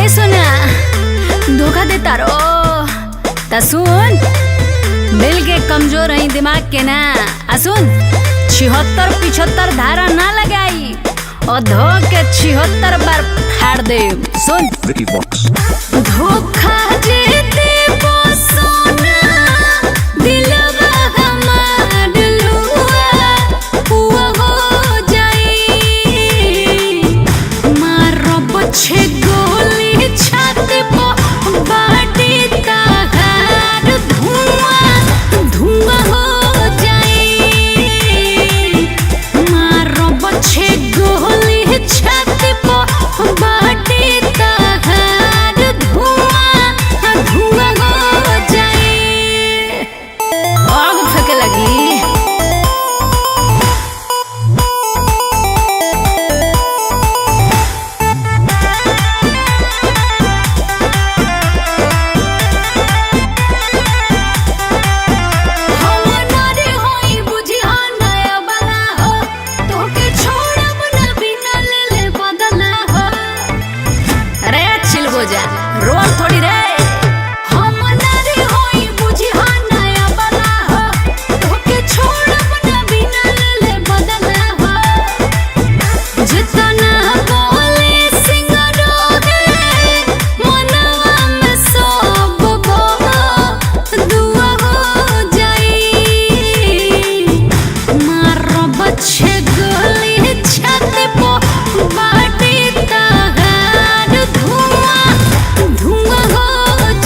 ए सोना धोखा देता रो ता सुन, दिल के कमजोर है दिमाग के ना। सुन 76-75 धारा ना लगाई और धो के 76 बार फाड़ दे। सुन धोखा जेते सोना दिलवा हमार लुआ हुआ हो जाई। मारो बच्चे गोली छाती पर बाटी ताहार धुआं धुआं हो जाई। मारो बच्चे गोली छाती पर बाटी ताहार धुआं धुआं हो जाई। आग फेंके लगी। रोल थोड़ी रे हम नारी होई बुझी हां नया बना हो तोके छोड़ब ना बिना ले बदला हो। जितना बोले सिंगरो है मनवा में सब दुआ हो जाई। मारो बच्चे गोली छाती पर बाटी ताहार धुआं धुआं हो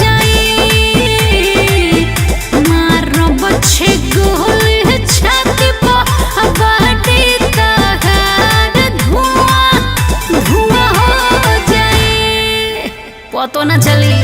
जाई। मारो बच्चे गोली छाती पर बाटी ताहार धुआं धुआं हो जाई। पतो न चली।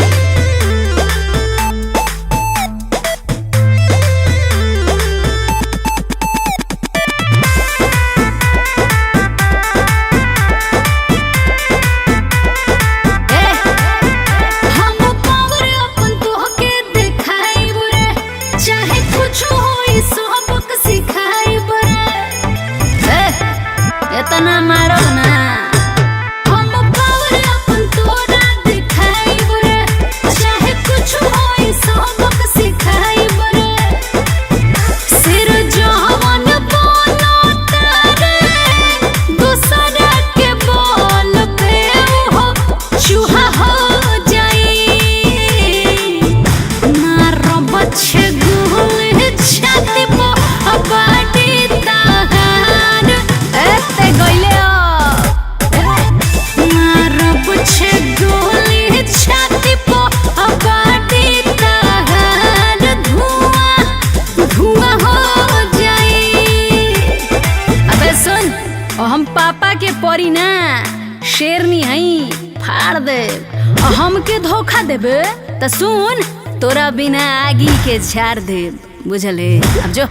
इतना मारो ना हम पावर अपन तोरा दिखाई बरे चाहे कुछ होई सबक सिखाई बरे। सिर जवान बनो तारे दूसरा के बोल पे हो चूहा हो जाई। मारो बच्चे गोली छाती पर बाटी ताहार एते गइले मारो बच्चे गोली छाती पर बाटी ताहार धुआं धुआं हो जाई। अबे सुन हम पापा के परी ना शेरनी हई फाड़ दे। हमके धोखा देबे त सुन तोरा बिना आगी के झाड़ दे बुझले। अब जो